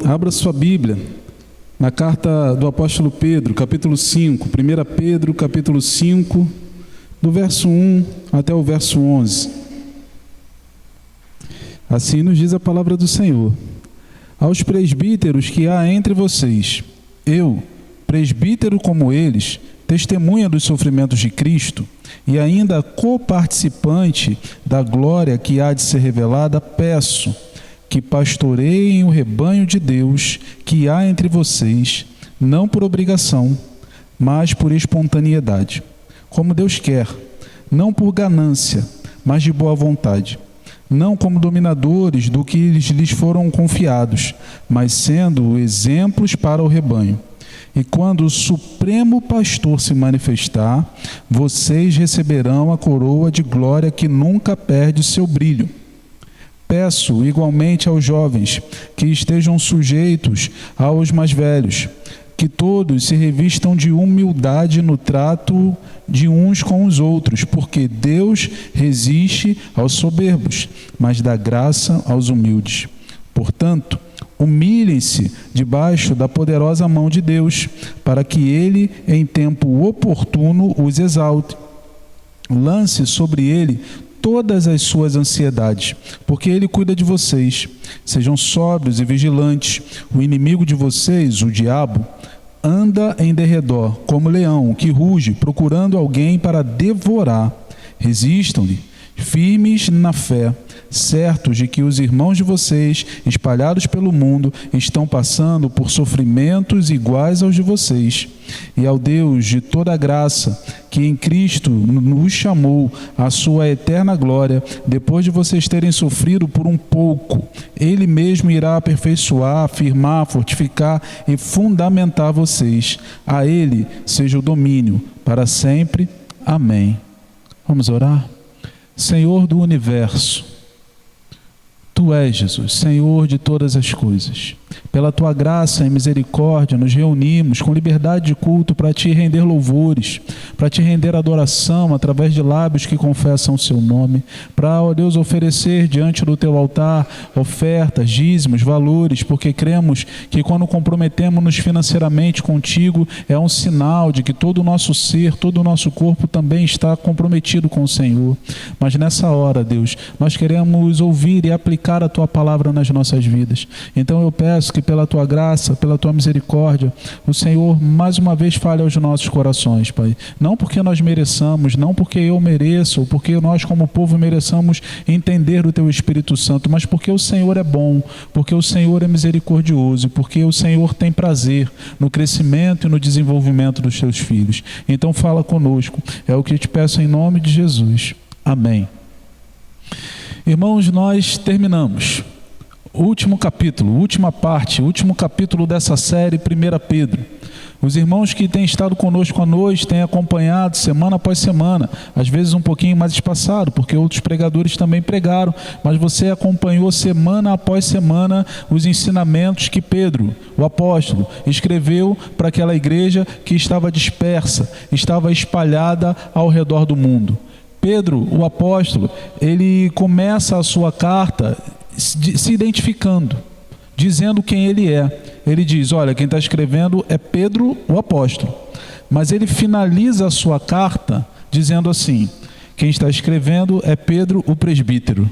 abra sua Bíblia na carta do apóstolo Pedro, capítulo 5, 1 Pedro, capítulo 5, do verso 1 até o verso 11. Assim nos diz a palavra do Senhor. Aos presbíteros que há entre vocês, eu, presbítero como eles, testemunha dos sofrimentos de Cristo e ainda coparticipante da glória que há de ser revelada, peço que pastoreiem o rebanho de Deus que há entre vocês, não por obrigação, mas por espontaneidade, como Deus quer, não por ganância, mas de boa vontade, não como dominadores do que lhes foram confiados, mas sendo exemplos para o rebanho. E quando o Supremo Pastor se manifestar, vocês receberão a coroa de glória que nunca perde seu brilho. Peço igualmente aos jovens que estejam sujeitos aos mais velhos, que todos se revistam de humildade no trato de uns com os outros, porque Deus resiste aos soberbos, mas dá graça aos humildes. Portanto, humilhem-se debaixo da poderosa mão de Deus, para que Ele, em tempo oportuno, os exalte. Lance sobre Ele todas as suas ansiedades, porque Ele cuida de vocês. Sejam sóbrios e vigilantes. O inimigo de vocês, o diabo, anda em derredor, como leão que ruge, procurando alguém para devorar. Resistam-lhe, firmes na fé, certos de que os irmãos de vocês, espalhados pelo mundo, estão passando por sofrimentos iguais aos de vocês. E ao Deus de toda a graça, que em Cristo nos chamou à sua eterna glória, depois de vocês terem sofrido por um pouco, Ele mesmo irá aperfeiçoar, afirmar, fortificar e fundamentar vocês. A Ele seja o domínio para sempre. Amém. Vamos orar? Senhor do universo, Tu és, Jesus, Senhor de todas as coisas. Pela Tua graça e misericórdia nos reunimos com liberdade de culto para Te render louvores, para Te render adoração através de lábios que confessam o Seu nome, para, ó Deus, oferecer diante do Teu altar ofertas, dízimos, valores, porque cremos que quando comprometemos-nos financeiramente contigo é um sinal de que todo o nosso ser, todo o nosso corpo também está comprometido com o Senhor. Mas nessa hora, Deus, nós queremos ouvir e aplicar a Tua palavra nas nossas vidas. Então eu peço que pela Tua graça, pela Tua misericórdia, o Senhor mais uma vez fale aos nossos corações, Pai. Não porque nós mereçamos, não porque eu mereço, ou porque nós como povo mereçamos entender o Teu Espírito Santo, mas porque o Senhor é bom, porque o Senhor é misericordioso, porque o Senhor tem prazer no crescimento e no desenvolvimento dos Teus filhos. Então fala conosco, é o que eu te peço em nome de Jesus. Amém. Irmãos, nós terminamos o último capítulo, última parte, último capítulo dessa série, 1 Pedro. Os irmãos que têm estado conosco à noite têm acompanhado semana após semana, às vezes um pouquinho mais espaçado, porque outros pregadores também pregaram, mas você acompanhou semana após semana os ensinamentos que Pedro, o apóstolo, escreveu para aquela igreja que estava dispersa, estava espalhada ao redor do mundo. Pedro, o apóstolo, ele começa a sua carta se identificando, dizendo quem ele é. Ele diz, olha, quem está escrevendo é Pedro, o apóstolo. Mas ele finaliza a sua carta dizendo assim, quem está escrevendo é Pedro, o presbítero.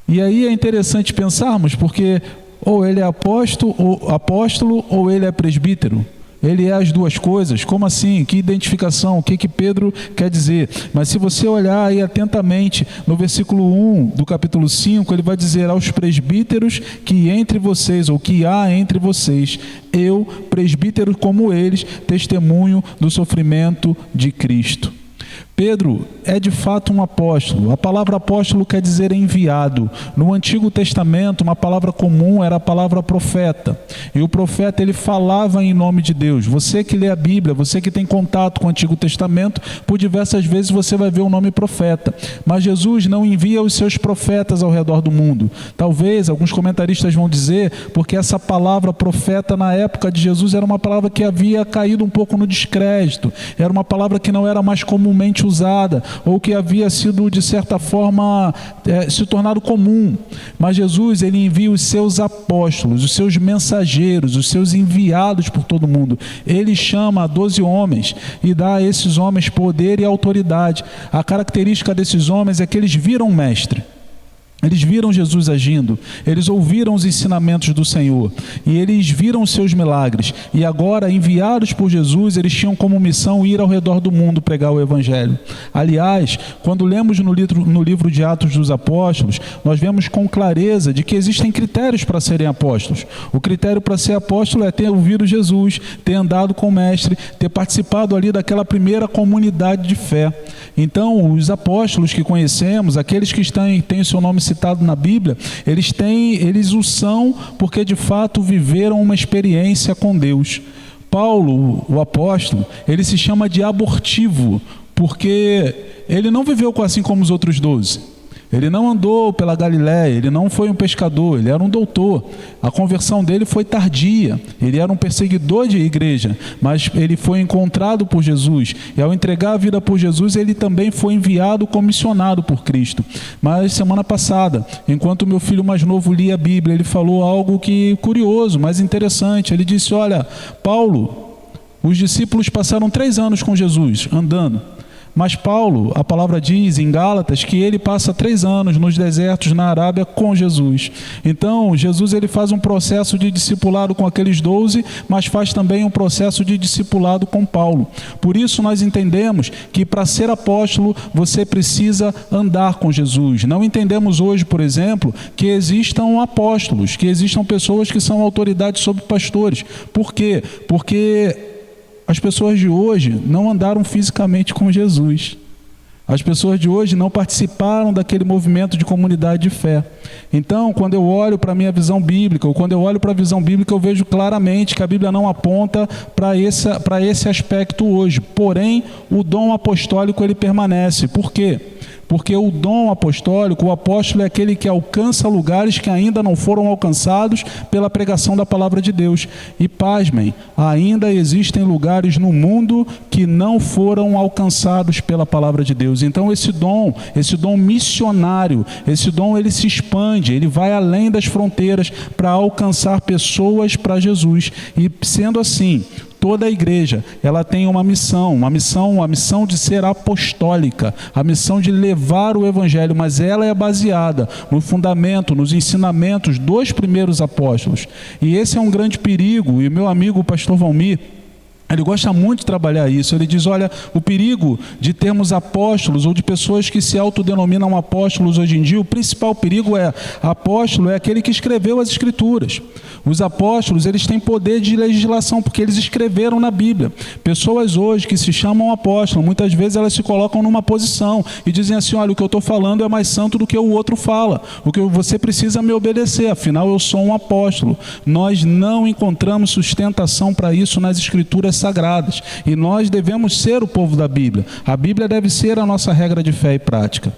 E aí é interessante pensarmos, porque ou ele é apóstolo ou ele é presbítero. Ele é as duas coisas. Como assim? Que identificação? O que Pedro quer dizer? Mas se você olhar aí atentamente no versículo 1 do capítulo 5, ele vai dizer aos presbíteros que entre vocês, ou que há entre vocês, eu, presbítero como eles, testemunho do sofrimento de Cristo. Pedro é de fato um apóstolo. A palavra apóstolo quer dizer enviado. No Antigo Testamento, uma palavra comum era a palavra profeta. E o profeta, ele falava em nome de Deus. Você que lê a Bíblia, você que tem contato com o Antigo Testamento, por diversas vezes você vai ver o nome profeta. Mas Jesus não envia os seus profetas ao redor do mundo. Talvez, alguns comentaristas vão dizer, porque essa palavra profeta na época de Jesus era uma palavra que havia caído um pouco no descrédito. Era uma palavra que não era mais comumente comumente usada, ou que havia sido, de certa forma, se tornado comum. Mas Jesus, ele envia os seus apóstolos, os seus mensageiros, os seus enviados por todo mundo. Ele chama 12 homens e dá a esses homens poder e autoridade. A característica desses homens é que eles viram o Mestre. Eles viram Jesus agindo, eles ouviram os ensinamentos do Senhor e eles viram os seus milagres. E agora, enviados por Jesus, eles tinham como missão ir ao redor do mundo pregar o Evangelho. Aliás, quando lemos no livro de Atos dos Apóstolos, nós vemos com clareza de que existem critérios para serem apóstolos. O critério para ser apóstolo é ter ouvido Jesus, ter andado com o Mestre, ter participado ali daquela primeira comunidade de fé. Então, os apóstolos que conhecemos, aqueles que têm o seu nome citado na Bíblia, eles o são porque de fato viveram uma experiência com Deus. Paulo, o apóstolo, ele se chama de abortivo, porque ele não viveu assim como os outros 12. Ele não andou pela Galiléia, ele não foi um pescador, ele era um doutor. A conversão dele foi tardia, ele era um perseguidor de igreja, mas ele foi encontrado por Jesus. E ao entregar a vida por Jesus, ele também foi enviado, comissionado por Cristo. Mas semana passada, enquanto meu filho mais novo lia a Bíblia, ele falou algo curioso, mas interessante. Ele disse: olha, Paulo, os discípulos passaram 3 anos com Jesus, andando. Mas Paulo, a palavra diz em Gálatas que ele passa 3 anos nos desertos na Arábia com Jesus. Então, Jesus ele faz um processo de discipulado com aqueles 12, mas faz também um processo de discipulado com Paulo. Por isso nós entendemos que para ser apóstolo você precisa andar com Jesus. Não entendemos hoje, por exemplo, que existam apóstolos, que existam pessoas que são autoridades sobre pastores. Por quê? Porque as pessoas de hoje não andaram fisicamente com Jesus. As pessoas de hoje não participaram daquele movimento de comunidade de fé. Então, quando eu olho para a minha visão bíblica, ou quando eu olho para a visão bíblica, eu vejo claramente que a Bíblia não aponta para esse aspecto hoje. Porém, o dom apostólico ele permanece. Por quê? Porque o dom apostólico, o apóstolo é aquele que alcança lugares que ainda não foram alcançados pela pregação da palavra de Deus. E pasmem, ainda existem lugares no mundo que não foram alcançados pela palavra de Deus. Então esse dom missionário, esse dom ele se expande, ele vai além das fronteiras para alcançar pessoas para Jesus. E sendo assim, toda a igreja, ela tem uma missão de ser apostólica, a missão de levar o evangelho, mas ela é baseada no fundamento, nos ensinamentos dos primeiros apóstolos. E esse é um grande perigo, e meu amigo o pastor Valmir, ele gosta muito de trabalhar isso. Ele diz, olha, o perigo de termos apóstolos ou de pessoas que se autodenominam apóstolos hoje em dia, o principal perigo apóstolo é aquele que escreveu as escrituras. Os apóstolos, eles têm poder de legislação, porque eles escreveram na Bíblia. Pessoas hoje que se chamam apóstolos, muitas vezes elas se colocam numa posição e dizem assim, olha, o que eu estou falando é mais santo do que o outro fala. O que você precisa me obedecer, afinal eu sou um apóstolo. Nós não encontramos sustentação para isso nas escrituras sagradas, e nós devemos ser o povo da Bíblia. A Bíblia deve ser a nossa regra de fé e prática.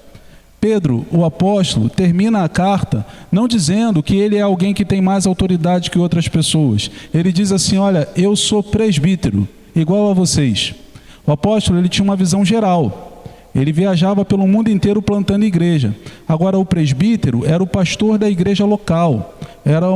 Pedro, o apóstolo, termina a carta não dizendo que ele é alguém que tem mais autoridade que outras pessoas. Ele diz assim, olha, eu sou presbítero, igual a vocês. O apóstolo ele tinha uma visão geral. Ele viajava pelo mundo inteiro plantando igreja. Agora o presbítero era o pastor da igreja local. Era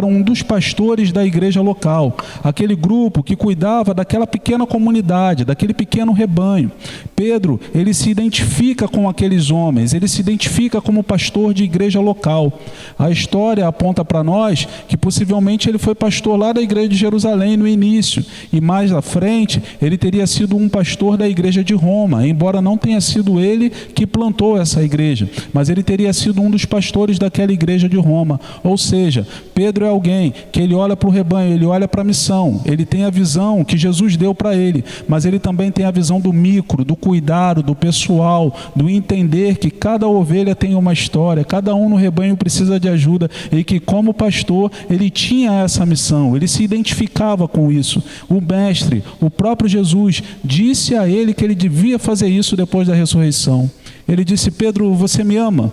um dos pastores da igreja local, aquele grupo que cuidava daquela pequena comunidade, daquele pequeno rebanho. Pedro, ele se identifica com aqueles homens, ele se identifica como pastor de igreja local. A história aponta para nós que possivelmente ele foi pastor lá da igreja de Jerusalém no início, e mais à frente ele teria sido um pastor da igreja de Roma, embora não tenha sido ele que plantou essa igreja, mas ele teria sido um dos pastores daquela igreja de Roma. Ou seja, Pedro é alguém que ele olha para o rebanho, ele olha para a missão, ele tem a visão que Jesus deu para ele, mas ele também tem a visão do micro, do cuidado, do pessoal, do entender que cada ovelha tem uma história, cada um no rebanho precisa de ajuda, e que como pastor ele tinha essa missão, ele se identificava com isso. O mestre, o próprio Jesus, disse a ele que ele devia fazer isso depois da ressurreição. Ele disse, Pedro, você me ama?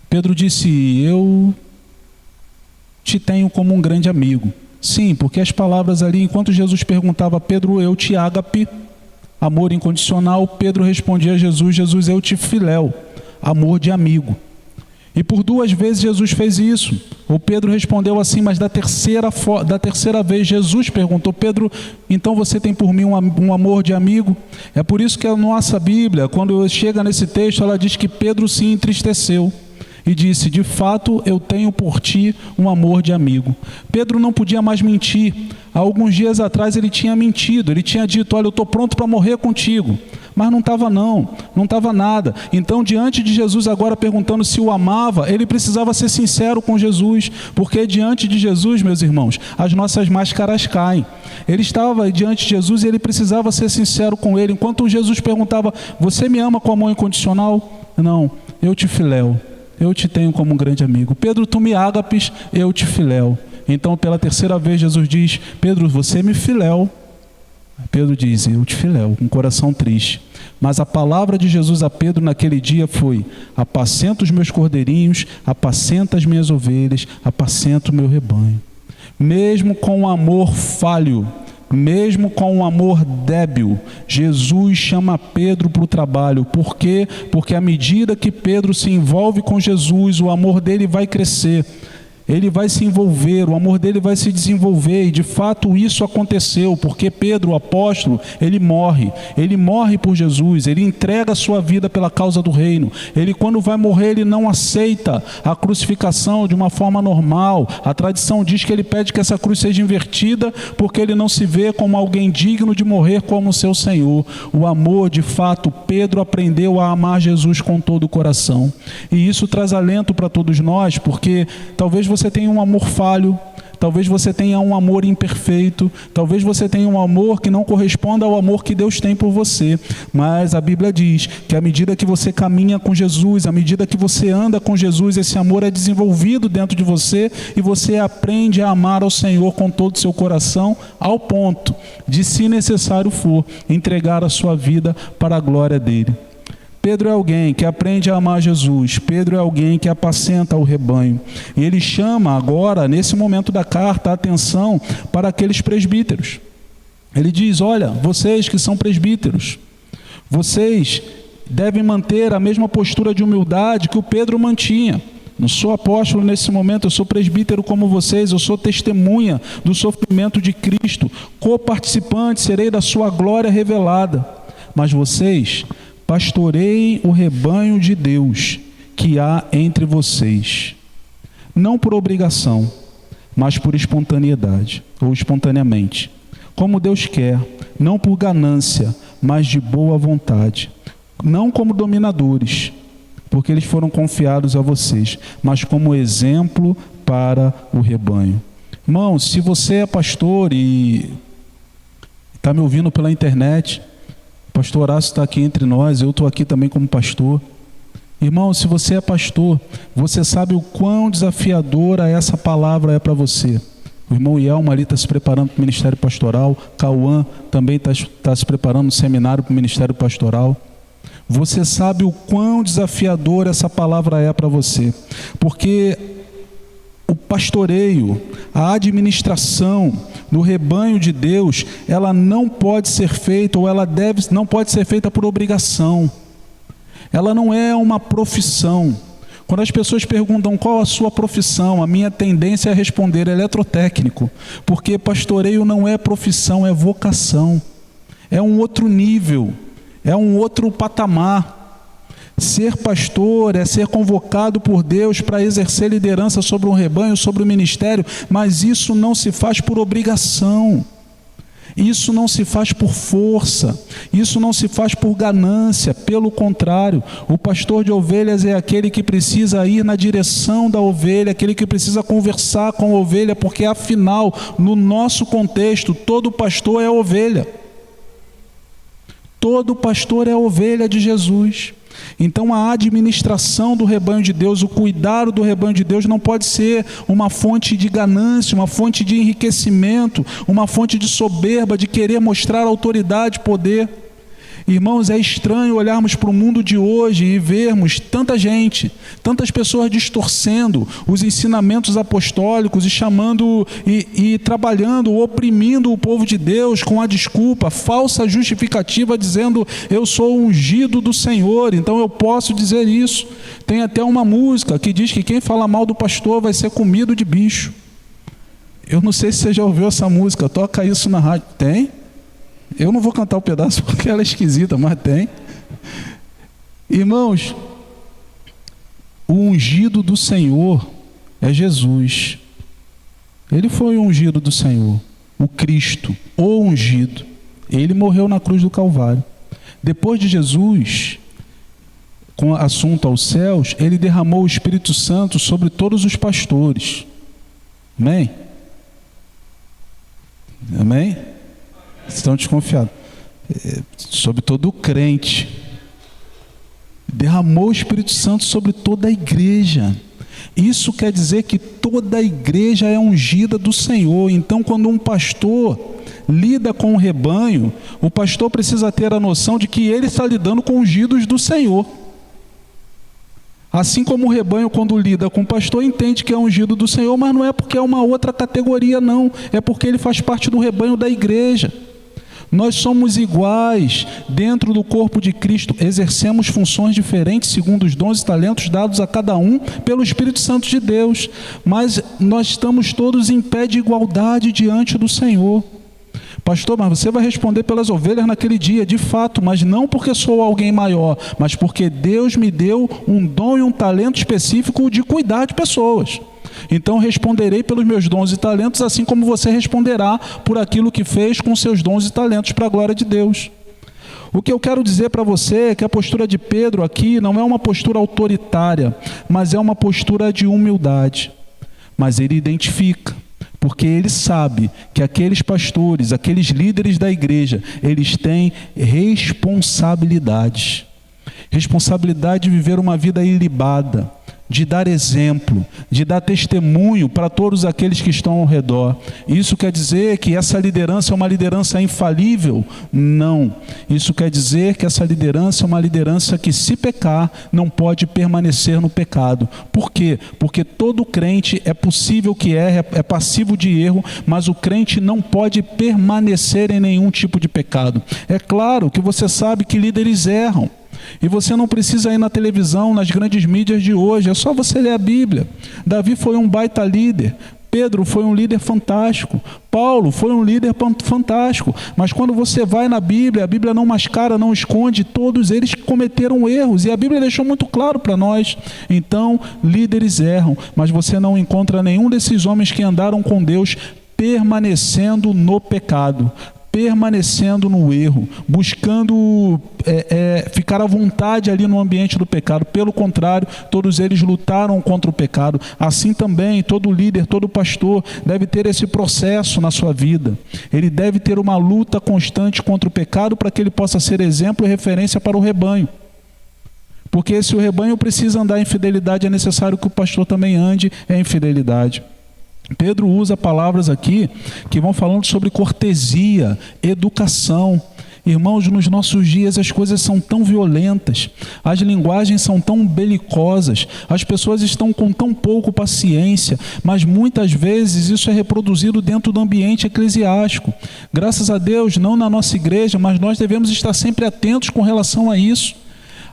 Pedro disse, eu te tenho como um grande amigo. Sim, porque as palavras ali, enquanto Jesus perguntava a Pedro, eu te ágape, amor incondicional, Pedro respondia a Jesus: Jesus, eu te filéu, amor de amigo. E por 2 vezes Jesus fez isso. O Pedro respondeu assim, mas da terceira vez Jesus perguntou: Pedro, então você tem por mim um amor de amigo? É por isso que a nossa Bíblia, quando chega nesse texto, ela diz que Pedro se entristeceu e disse: de fato eu tenho por ti um amor de amigo. Pedro não podia mais mentir. Há alguns dias atrás ele tinha mentido, ele tinha dito: olha, eu estou pronto para morrer contigo. Mas não estava nada. Então, diante de Jesus agora perguntando se o amava, ele precisava ser sincero com Jesus, porque diante de Jesus, meus irmãos, as nossas máscaras caem. Ele estava diante de Jesus e ele precisava ser sincero com ele. Enquanto Jesus perguntava: você me ama com amor incondicional? Não, eu te filéu, eu te tenho como um grande amigo. Pedro, tu me ágapes, eu te filéu. Então, pela terceira vez, Jesus diz: Pedro, você me filéu. Pedro diz: eu te filéu, com um coração triste. Mas a palavra de Jesus a Pedro naquele dia foi: apacenta os meus cordeirinhos, apacenta as minhas ovelhas, apacenta o meu rebanho. Mesmo com um amor falho, mesmo com um amor débil, Jesus chama Pedro para o trabalho. Por quê? Porque à medida que Pedro se envolve com Jesus, o amor dele vai crescer. Ele vai se envolver, o amor dele vai se desenvolver, e de fato isso aconteceu, porque Pedro, o apóstolo, ele morre por Jesus, ele entrega a sua vida pela causa do reino. Ele, quando vai morrer, ele não aceita a crucificação de uma forma normal. A tradição diz que ele pede que essa cruz seja invertida, porque ele não se vê como alguém digno de morrer como seu Senhor. O amor, de fato, Pedro aprendeu a amar Jesus com todo o coração, e isso traz alento para todos nós, porque talvez você tenha um amor falho, talvez você tenha um amor imperfeito, talvez você tenha um amor que não corresponda ao amor que Deus tem por você, mas a Bíblia diz que à medida que você caminha com Jesus, à medida que você anda com Jesus, esse amor é desenvolvido dentro de você e você aprende a amar ao Senhor com todo o seu coração, ao ponto de, se necessário for, entregar a sua vida para a glória dele. Pedro é alguém que aprende a amar Jesus. Pedro é alguém que apacenta o rebanho. E ele chama agora, nesse momento da carta, a atenção para aqueles presbíteros. Ele diz: olha, vocês que são presbíteros, vocês devem manter a mesma postura de humildade que o Pedro mantinha. Não sou apóstolo nesse momento, eu sou presbítero como vocês, eu sou testemunha do sofrimento de Cristo, coparticipante, serei da sua glória revelada. Mas vocês pastoreiem o rebanho de Deus que há entre vocês, não por obrigação, mas por espontaneidade, ou espontaneamente, como Deus quer, não por ganância, mas de boa vontade, não como dominadores, porque eles foram confiados a vocês, mas como exemplo para o rebanho. Irmão, se você é pastor e está me ouvindo pela internet, o pastor Horácio está aqui entre nós, eu estou aqui também como pastor. Irmão, se você é pastor, você sabe o quão desafiadora essa palavra é para você. O irmão Ielma ali está se preparando para o ministério pastoral, Cauã também está se preparando no seminário para o ministério pastoral. Você sabe o quão desafiadora essa palavra é para você, porque o pastoreio, a administração do rebanho de Deus, ela não pode ser feita, ou não pode ser feita por obrigação. Ela não é uma profissão. Quando as pessoas perguntam qual a sua profissão, a minha tendência é responder eletrotécnico, porque pastoreio não é profissão, é vocação. É um outro nível, é um outro patamar. Ser pastor é ser convocado por Deus para exercer liderança sobre um rebanho, sobre o ministério, mas isso não se faz por obrigação, isso não se faz por força, isso não se faz por ganância. Pelo contrário, o pastor de ovelhas é aquele que precisa ir na direção da ovelha, aquele que precisa conversar com a ovelha, porque afinal, no nosso contexto, todo pastor é ovelha. Todo pastor é ovelha de Jesus. Então a administração do rebanho de Deus, o cuidado do rebanho de Deus não pode ser uma fonte de ganância, uma fonte de enriquecimento, uma fonte de soberba, de querer mostrar autoridade e poder. Irmãos, é estranho olharmos para o mundo de hoje e vermos tanta gente, tantas pessoas distorcendo os ensinamentos apostólicos e chamando e trabalhando, oprimindo o povo de Deus com a desculpa, falsa justificativa, dizendo: eu sou ungido do Senhor, então eu posso dizer isso. Tem até uma música que diz que quem fala mal do pastor vai ser comido de bicho. Eu não sei se você já ouviu essa música, toca isso na rádio. Tem? Eu não vou cantar o pedaço porque ela é esquisita, mas tem. Irmãos, o ungido do Senhor é Jesus. Ele foi o ungido do Senhor, o Cristo, o ungido. Ele morreu na cruz do Calvário. Depois de Jesus, com assunto aos céus, ele derramou o Espírito Santo sobre todos os pastores. Amém? Amém? Estão desconfiados. Sobre todo o crente. Derramou o Espírito Santo sobre toda a igreja. Isso quer dizer que toda a igreja é ungida do Senhor. Então, quando um pastor lida com o rebanho, o pastor precisa ter a noção de que ele está lidando com ungidos do Senhor. Assim como o rebanho, quando lida com o pastor, entende que é ungido do Senhor, mas não é porque é uma outra categoria, não. É porque ele faz parte do rebanho da igreja. Nós somos iguais dentro do corpo de Cristo, exercemos funções diferentes segundo os dons e talentos dados a cada um pelo Espírito Santo de Deus, mas nós estamos todos em pé de igualdade diante do Senhor. Pastor, mas você vai responder pelas ovelhas naquele dia, de fato, mas não porque sou alguém maior, mas porque Deus me deu um dom e um talento específico de cuidar de pessoas. Então responderei pelos meus dons e talentos, assim como você responderá por aquilo que fez com seus dons e talentos para a glória de Deus. O que eu quero dizer para você é que a postura de Pedro aqui não é uma postura autoritária, mas é uma postura de humildade. Mas ele identifica, porque ele sabe que aqueles pastores, aqueles líderes da igreja, eles têm responsabilidades. Responsabilidade de viver uma vida ilibada, de dar exemplo, de dar testemunho para todos aqueles que estão ao redor. Isso quer dizer que essa liderança é uma liderança infalível? Não. Isso quer dizer que essa liderança é uma liderança que, se pecar, não pode permanecer no pecado. Por quê? Porque todo crente é possível que erre, é passivo de erro, mas o crente não pode permanecer em nenhum tipo de pecado. É claro que você sabe que líderes erram. E você não precisa ir na televisão, nas grandes mídias de hoje, é só você ler a Bíblia. Davi foi um baita líder, Pedro foi um líder fantástico, Paulo foi um líder fantástico, mas quando você vai na Bíblia, a Bíblia não mascara, não esconde, todos eles cometeram erros, e a Bíblia deixou muito claro para nós. Então, líderes erram, mas você não encontra nenhum desses homens que andaram com Deus permanecendo no pecado, permanecendo no erro, buscando ficar à vontade ali no ambiente do pecado. Pelo contrário, todos eles lutaram contra o pecado. Assim também, todo líder, todo pastor deve ter esse processo na sua vida. Ele deve ter uma luta constante contra o pecado para que ele possa ser exemplo e referência para o rebanho. Porque se o rebanho precisa andar em fidelidade, é necessário que o pastor também ande em fidelidade. Pedro usa palavras aqui que vão falando sobre cortesia, educação. Irmãos, nos nossos dias as coisas são tão violentas, as linguagens são tão belicosas, as pessoas estão com tão pouco paciência, mas muitas vezes isso é reproduzido dentro do ambiente eclesiástico. Graças a Deus, não na nossa igreja, mas nós devemos estar sempre atentos com relação a isso.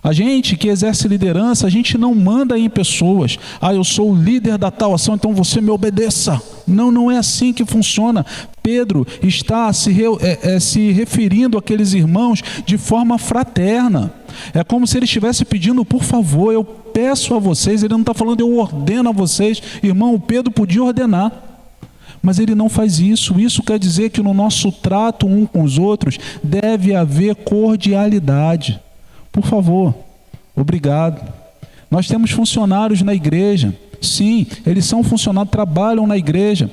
A gente que exerce liderança, a gente não manda em pessoas. Eu sou o líder da tal ação, então você me obedeça. Não, não é assim que funciona. Pedro está se referindo àqueles irmãos de forma fraterna. É como se ele estivesse pedindo: por favor, eu peço a vocês. Ele não está falando eu ordeno a vocês. Irmão, o Pedro podia ordenar, mas ele não faz isso. Isso quer dizer que no nosso trato um com os outros deve haver cordialidade. Por favor, obrigado. Nós temos funcionários na igreja Sim, eles são funcionários, trabalham na igreja,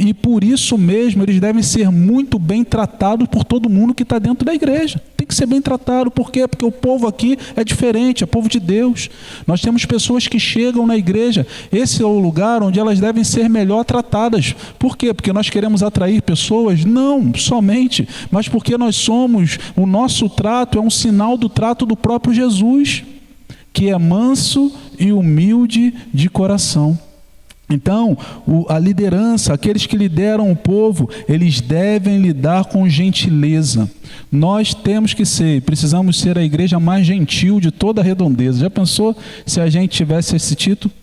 e por isso mesmo eles devem ser muito bem tratados por todo mundo que está dentro da igreja. Tem que ser bem tratado, por quê? Porque o povo aqui é diferente, é povo de Deus. Nós temos pessoas que chegam na igreja, esse é o lugar onde elas devem ser melhor tratadas. Por quê? Porque nós queremos atrair pessoas? Não, somente, mas porque o nosso trato é um sinal do trato do próprio Jesus, que é manso e humilde de coração. Então, a liderança, aqueles que lideram o povo, eles devem lidar com gentileza. Nós precisamos ser a igreja mais gentil de toda a redondeza. Já pensou se a gente tivesse esse título?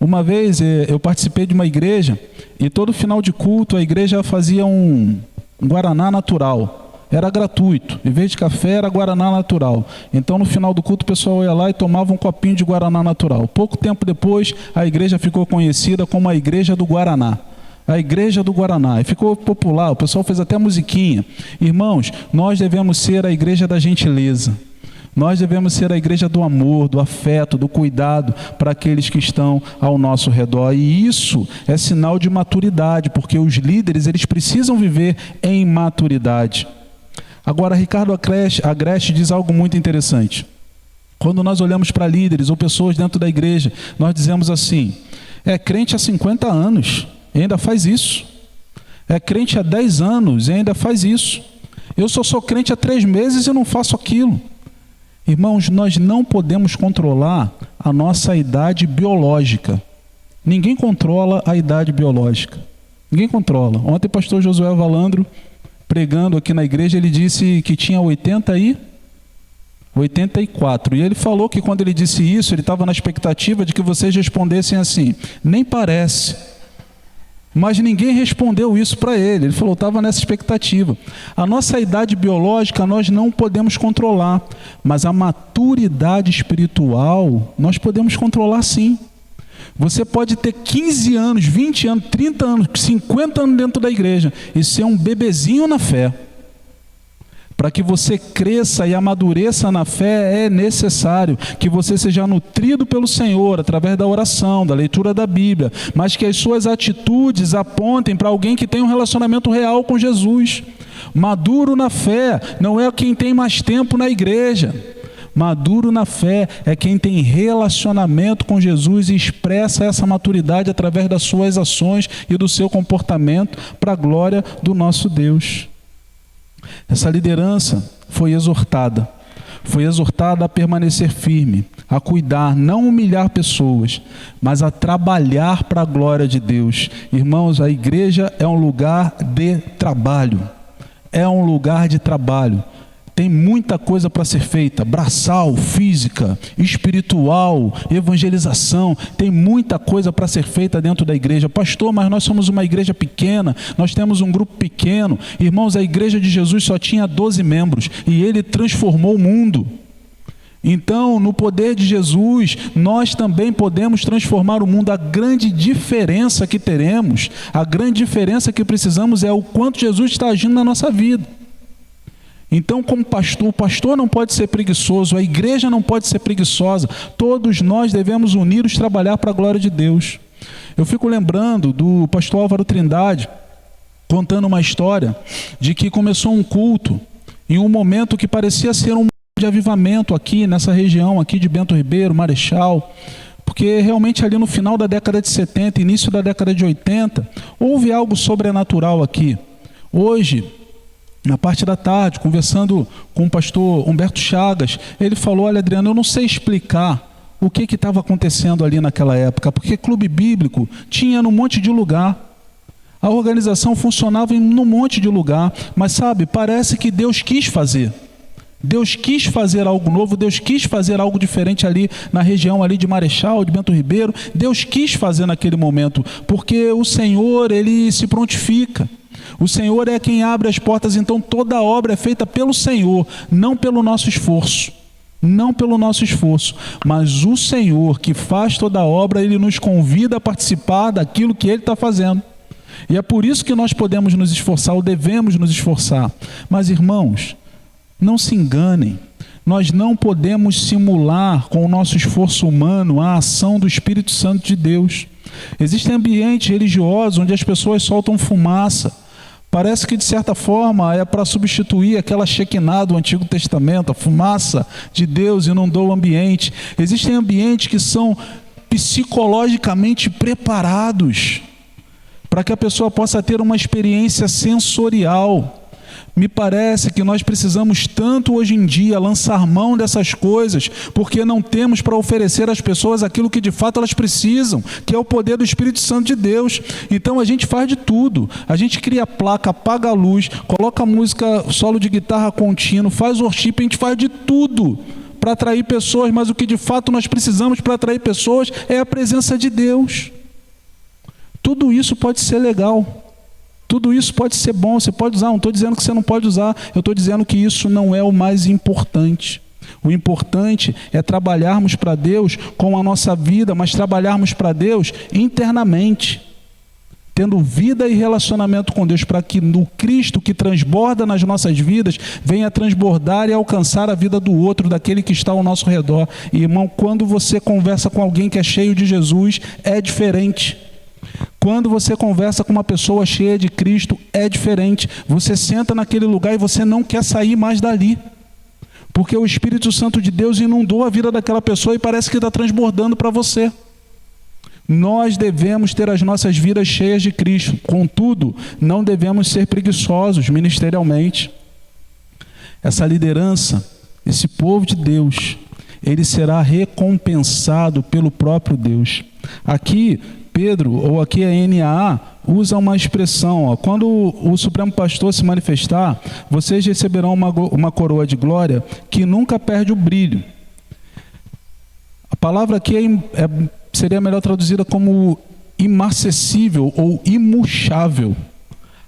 Uma vez eu participei de uma igreja e todo final de culto a igreja fazia um guaraná natural. Era gratuito, em vez de café era guaraná natural. Então no final do culto o pessoal ia lá e tomava um copinho de guaraná natural. Pouco tempo depois a igreja ficou conhecida como a Igreja do Guaraná. A Igreja do Guaraná, e ficou popular, o pessoal fez até musiquinha. Irmãos, nós devemos ser a igreja da gentileza. Nós devemos ser a igreja do amor, do afeto, do cuidado para aqueles que estão ao nosso redor. E isso é sinal de maturidade, porque os líderes eles precisam viver em maturidade. Agora, Ricardo Agreste diz algo muito interessante. Quando nós olhamos para líderes ou pessoas dentro da igreja, nós dizemos assim: é crente há 50 anos e ainda faz isso. É crente há 10 anos e ainda faz isso. Eu só sou crente há 3 meses e não faço aquilo. Irmãos, nós não podemos controlar a nossa idade biológica. Ninguém controla a idade biológica. Ninguém controla. Ontem o pastor Josué Valandro, pregando aqui na igreja, ele disse que tinha 84. E ele falou que quando ele disse isso, ele estava na expectativa de que vocês respondessem assim: nem parece. Mas ninguém respondeu isso para ele. Ele falou, estava nessa expectativa. A nossa idade biológica nós não podemos controlar, mas a maturidade espiritual nós podemos controlar sim. Você pode ter 15 anos, 20 anos, 30 anos, 50 anos dentro da igreja e ser um bebezinho na fé. Para que você cresça e amadureça na fé, é necessário que você seja nutrido pelo Senhor, através da oração, da leitura da Bíblia, mas que as suas atitudes apontem para alguém que tem um relacionamento real com Jesus. Maduro na fé não é quem tem mais tempo na igreja. Maduro na fé é quem tem relacionamento com Jesus e expressa essa maturidade através das suas ações e do seu comportamento para a glória do nosso Deus. Essa liderança foi exortada a permanecer firme, a cuidar, não humilhar pessoas, mas a trabalhar para a glória de Deus. Irmãos, a igreja é um lugar de trabalho. É um lugar de trabalho. Tem muita coisa para ser feita, braçal, física, espiritual, evangelização, tem muita coisa para ser feita dentro da igreja. Pastor, mas nós somos uma igreja pequena, nós temos um grupo pequeno. Irmãos, a igreja de Jesus só tinha 12 membros e ele transformou o mundo. Então, no poder de Jesus, nós também podemos transformar o mundo. A grande diferença que teremos, a grande diferença que precisamos é o quanto Jesus está agindo na nossa vida. Então, como pastor, o pastor não pode ser preguiçoso, a igreja não pode ser preguiçosa, todos nós devemos unir-nos e trabalhar para a glória de Deus. Eu fico lembrando do pastor Álvaro Trindade, contando uma história de que começou um culto, em um momento que parecia ser um de avivamento aqui, nessa região aqui de Bento Ribeiro, Marechal, porque realmente ali no final da década de 70, início da década de 80, houve algo sobrenatural aqui. Hoje, na parte da tarde, conversando com o pastor Humberto Chagas, ele falou, olha Adriano, eu não sei explicar o que estava acontecendo ali naquela época, porque clube bíblico tinha num monte de lugar, a organização funcionava num monte de lugar, mas sabe, parece que Deus quis fazer. Deus quis fazer algo novo, Deus quis fazer algo diferente ali na região ali de Marechal, de Bento Ribeiro, Deus quis fazer naquele momento, porque o Senhor, Ele se prontifica. O Senhor é quem abre as portas, então toda a obra é feita pelo Senhor, não pelo nosso esforço. Não pelo nosso esforço, mas o Senhor que faz toda a obra, Ele nos convida a participar daquilo que Ele está fazendo. E é por isso que nós podemos nos esforçar, ou devemos nos esforçar. Mas irmãos, não se enganem, nós não podemos simular com o nosso esforço humano a ação do Espírito Santo de Deus. Existem ambientes religiosos onde as pessoas soltam fumaça. Parece que, de certa forma, é para substituir aquela Shekinah do Antigo Testamento. A fumaça de Deus inundou o ambiente. Existem ambientes que são psicologicamente preparados para que a pessoa possa ter uma experiência sensorial. Me parece que nós precisamos tanto hoje em dia lançar mão dessas coisas, porque não temos para oferecer às pessoas aquilo que de fato elas precisam, que é o poder do Espírito Santo de Deus. Então a gente faz de tudo. A gente cria a placa, apaga a luz, coloca música, solo de guitarra contínuo, faz worship, a gente faz de tudo para atrair pessoas, mas o que de fato nós precisamos para atrair pessoas é a presença de Deus. Tudo isso pode ser legal. Tudo isso pode ser bom, você pode usar, não estou dizendo que você não pode usar, eu estou dizendo que isso não é o mais importante. O importante é trabalharmos para Deus com a nossa vida, mas trabalharmos para Deus internamente, tendo vida e relacionamento com Deus, para que no Cristo que transborda nas nossas vidas, venha transbordar e alcançar a vida do outro, daquele que está ao nosso redor. E, irmão, quando você conversa com alguém que é cheio de Jesus, é diferente. Quando você conversa com uma pessoa cheia de Cristo, é diferente. Você senta naquele lugar e você não quer sair mais dali. Porque o Espírito Santo de Deus inundou a vida daquela pessoa e parece que está transbordando para você. Nós devemos ter as nossas vidas cheias de Cristo. Contudo, não devemos ser preguiçosos ministerialmente. Essa liderança, esse povo de Deus, ele será recompensado pelo próprio Deus. Aqui, Pedro, ou aqui a NAA, usa uma expressão, quando o Supremo Pastor se manifestar, vocês receberão uma coroa de glória que nunca perde o brilho. A palavra aqui seria melhor traduzida como imarcessível ou imuchável.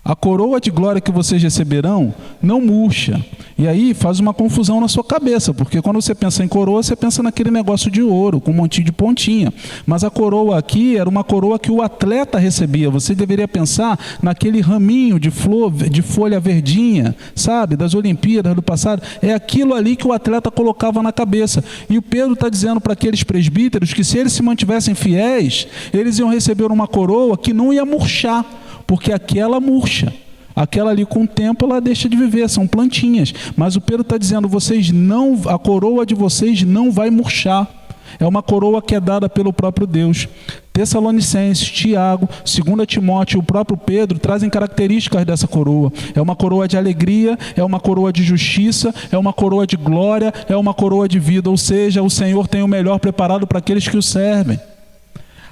A coroa de glória que vocês receberão não murcha. E aí faz uma confusão na sua cabeça, porque quando você pensa em coroa, você pensa naquele negócio de ouro, com um montinho de pontinha. Mas a coroa aqui era uma coroa que o atleta recebia. Você deveria pensar naquele raminho de flor, de folha verdinha, sabe, das Olimpíadas do passado. É aquilo ali que o atleta colocava na cabeça. E o Pedro está dizendo para aqueles presbíteros que, se eles se mantivessem fiéis, eles iam receber uma coroa que não ia murchar, porque aquela murcha. Aquela ali, com o tempo, ela deixa de viver, são plantinhas. Mas o Pedro está dizendo, a coroa de vocês não vai murchar. É uma coroa que é dada pelo próprio Deus. Tessalonicenses, Tiago, 2 Timóteo e o próprio Pedro trazem características dessa coroa. É uma coroa de alegria, é uma coroa de justiça, é uma coroa de glória, é uma coroa de vida. Ou seja, o Senhor tem o melhor preparado para aqueles que o servem.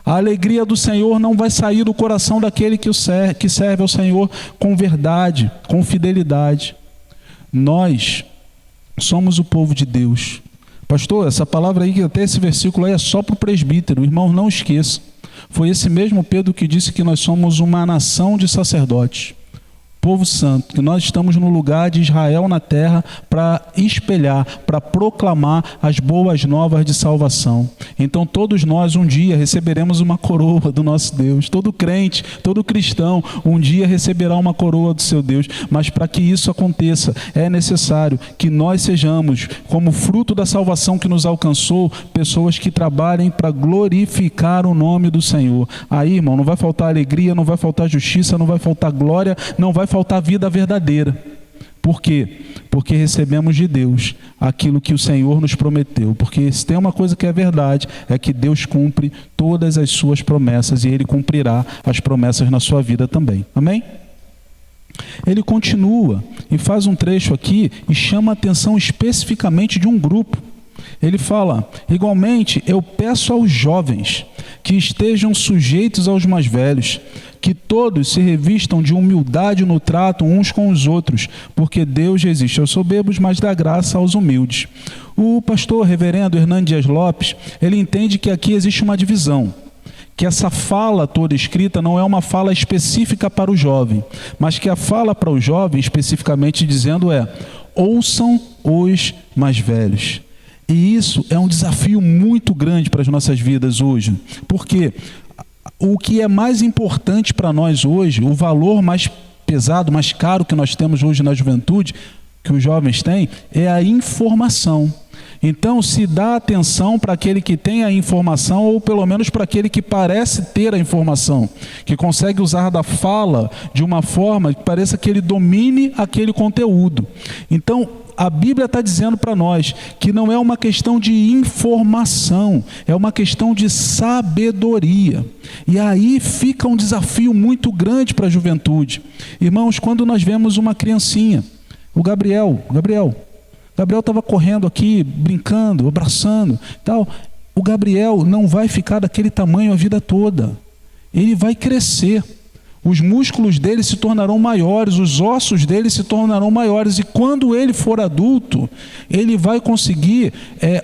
A alegria do Senhor não vai sair do coração daquele que serve ao Senhor com verdade, com fidelidade. Nós somos o povo de Deus. Pastor, essa palavra aí, até esse versículo aí é só para o presbítero. Irmão, não esqueça. Foi esse mesmo Pedro que disse que nós somos uma nação de sacerdotes. Povo santo, que nós estamos no lugar de Israel na terra para espelhar, para proclamar as boas novas de salvação. Então todos nós um dia receberemos uma coroa do nosso Deus. Todo crente, todo cristão um dia receberá uma coroa do seu Deus. Mas para que isso aconteça, é necessário que nós sejamos, como fruto da salvação que nos alcançou, pessoas que trabalhem para glorificar o nome do Senhor. Aí, irmão, não vai faltar alegria, não vai faltar justiça, não vai faltar glória, não vai faltar vida verdadeira. Por quê? Porque recebemos de Deus aquilo que o Senhor nos prometeu. Porque se tem uma coisa que é verdade, é que Deus cumpre todas as suas promessas e Ele cumprirá as promessas na sua vida também. Amém? Ele continua e faz um trecho aqui e chama a atenção especificamente de um grupo. Ele fala, igualmente eu peço aos jovens que estejam sujeitos aos mais velhos, que todos se revistam de humildade no trato uns com os outros, porque Deus resiste aos soberbos, mas dá graça aos humildes. O pastor reverendo Hernando Dias Lopes, ele entende que aqui existe uma divisão, que essa fala toda escrita não é uma fala específica para o jovem, mas que a fala para o jovem especificamente dizendo ouçam os mais velhos. E isso é um desafio muito grande para as nossas vidas hoje, porque o que é mais importante para nós hoje, o valor mais pesado, mais caro que nós temos hoje na juventude, que os jovens têm, é a informação. Então, se dá atenção para aquele que tem a informação, ou pelo menos para aquele que parece ter a informação, que consegue usar da fala de uma forma que pareça que ele domine aquele conteúdo. Então, a Bíblia está dizendo para nós que não é uma questão de informação, é uma questão de sabedoria. E aí fica um desafio muito grande para a juventude. Irmãos, quando nós vemos uma criancinha, o Gabriel estava correndo aqui, brincando, abraçando, tal. O Gabriel não vai ficar daquele tamanho a vida toda. Ele vai crescer. Os músculos dele se tornarão maiores, os ossos dele se tornarão maiores. E quando ele for adulto, ele vai conseguir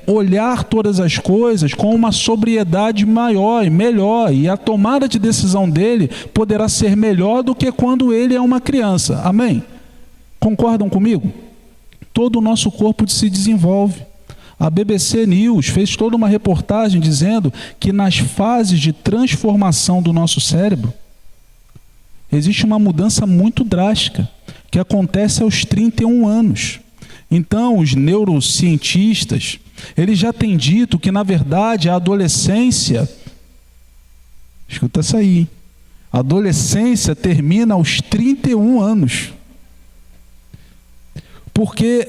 olhar todas as coisas com uma sobriedade maior e melhor. E a tomada de decisão dele poderá ser melhor do que quando ele é uma criança. Amém? Concordam comigo? Todo o nosso corpo se desenvolve. A BBC News fez toda uma reportagem dizendo que nas fases de transformação do nosso cérebro, existe uma mudança muito drástica, que acontece aos 31 anos. Então, os neurocientistas, eles já têm dito que, na verdade, a adolescência, escuta isso aí, a adolescência termina aos 31 anos. Porque